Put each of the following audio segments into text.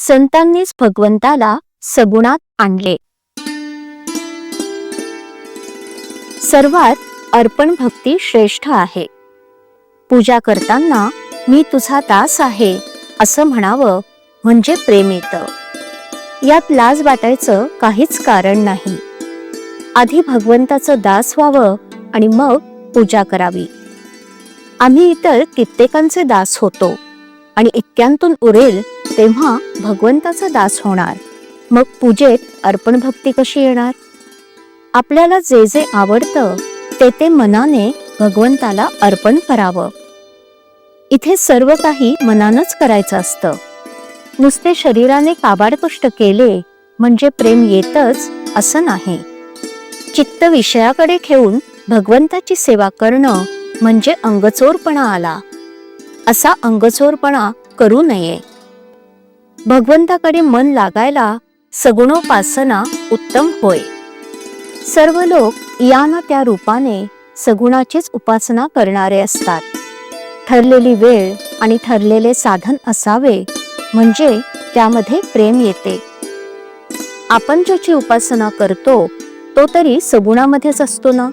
संतांनीच भगवंताला सगुणात आणले. सर्वात अर्पण भक्ती श्रेष्ठ आहे. पूजा करताना मी तुझा दास आहे असं म्हणावं म्हणजे प्रेम येतं. यात लाज वाटायचं काहीच कारण नाही. आधी भगवंताचं दास व्हावं आणि मग पूजा करावी. आम्ही इतर कित्येकांचे दास होतो आणि इतक्यांतून उरेल तेव्हा भगवंताचा दास होणार. मग पूजेत अर्पण भक्ती कशी येणार? आपल्याला जे जे आवडतं ते मनाने भगवंताला अर्पण करावं. इथे सर्व काही मनानच करायचं असतं. नुसते शरीराने काबाड कष्ट केले म्हणजे प्रेम येतच असं नाही. चित्त विषयाकडे ठेवून भगवंताची सेवा करणं म्हणजे अंगचोरपणा आला. असा अंगचोरपणा करू नये. भगवंताकडे मन लागायला सगुणोपासना उत्तम होय. सर्व लोक या ना त्या रूपाने सगुणाचीच उपासना करणारे असतात. ठरलेली वेळ आणि ठरलेले साधन असावे म्हणजे त्यामध्ये प्रेम येते. आपण ज्याची उपासना करतो तो तरी सगुणामध्येच असतो ना,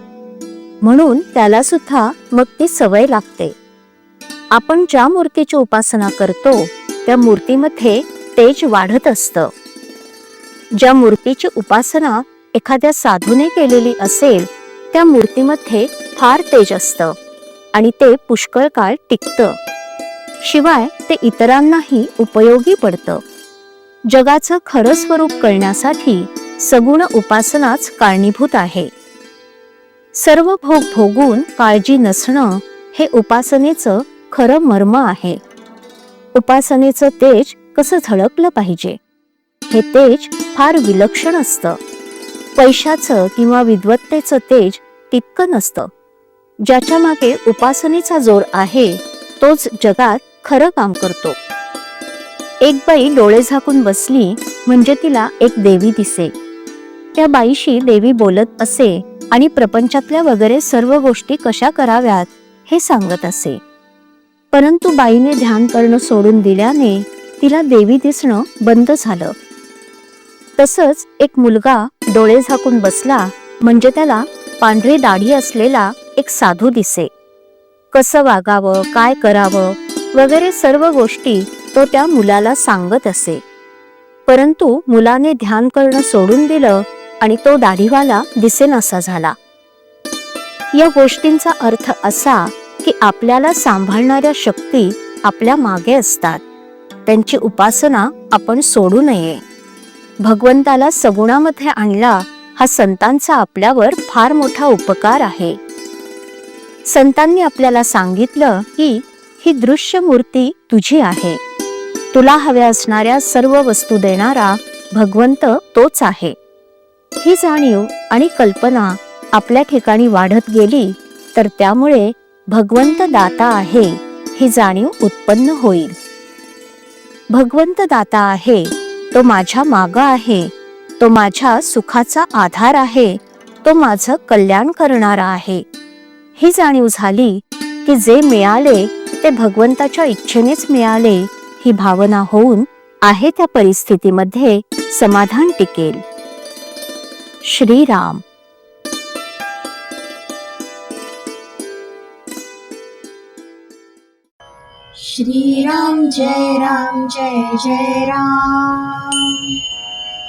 म्हणून त्याला सुद्धा मग ती सवय लागते. आपण ज्या मूर्तीची उपासना करतो त्या मूर्तीमध्ये तेज वाढत असतं. ज्या मूर्तीची उपासना एखाद्या साधूने केलेली असेल त्या मूर्तीमध्ये फार तेज असतं आणि ते पुष्कळ काळ टिकतं. शिवाय ते इतरांनाही उपयोगी पडतं. जगाचं खरं स्वरूप कळण्यासाठी सगुण उपासनाच कारणीभूत आहे. सर्व भोग भोगून काळजी नसणं हे उपासनेचं खरं मर्म आहे. उपासनेचं तेज कसं झळकलं पाहिजे? हे तेज फार विलक्षण असतं. पैशाचं किंवा विद्वत्तेचं तेज तितकं नसतं. ज्याच्या मागे उपासनेचा जोर आहे तोच जगात खरं काम करतो. एक बाई डोळे झाकून बसली म्हणजे तिला एक देवी दिसे. त्या बाईशी देवी बोलत असे आणि प्रपंचातल्या वगैरे सर्व गोष्टी कशा कराव्यात हे सांगत असे. परंतु बाईने ध्यान करणं सोडून दिल्याने तिला देवी दिसणं बंद झालं. तसंच एक मुलगा डोळे झाकून बसला म्हणजे त्याला पांढरी दाढी असलेला एक साधू दिसे. कसं वागावं, काय करावं वगैरे सर्व गोष्टी तो त्या मुलाला सांगत असे. परंतु मुलाने ध्यान करणं सोडून दिलं आणि तो दाढीवाला दिसेनासा झाला. या गोष्टींचा अर्थ असा की आपल्याला सांभाळणाऱ्या शक्ती आपल्या मागे असतात. त्यांची उपासना आपण सोडू नये. भगवंताला सगुणामध्ये आणला हा संतांचा आपल्यावर फार मोठा उपकार आहे. संतांनी आपल्याला सांगितलं की ही दृश्य मूर्ती तुझी आहे. तुला हव्या असणाऱ्या सर्व वस्तू देणारा भगवंत तोच आहे. ही जाणीव आणि कल्पना आपल्या ठिकाणी वाढत गेली तर त्यामुळे भगवंत दाता आहे ही जाणीव उत्पन्न होईल. भगवंत दाता आहे, तो माझ्या मागं आहे, तो माझ्या सुखाचा आधार आहे, तो माझं कल्याण करणारा आहे. ही जाणीव झाली की जे मिळाले ते भगवंताच्या इच्छेनेच मिळाले ही भावना होऊन आहे त्या परिस्थितीमध्ये समाधान टिकेल. श्रीराम. श्रीराम जय राम जय जय राम.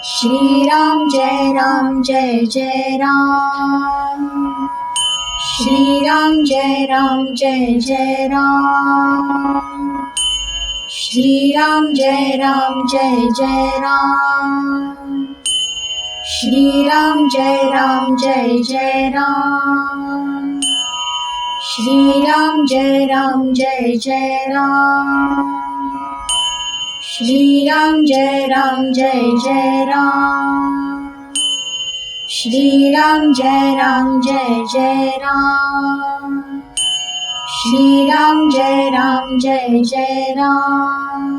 श्रीराम जय राम जय जय राम. श्रीराम जय राम जय जय राम. श्रीराम जय राम जय जय राम. श्रीराम जय राम जय जय राम. श्रीराम जय राम जय जय राम. श्रीराम जय राम जय जय राम. श्रीराम जय राम जय जय राम. श्रीराम जय राम जय जय राम.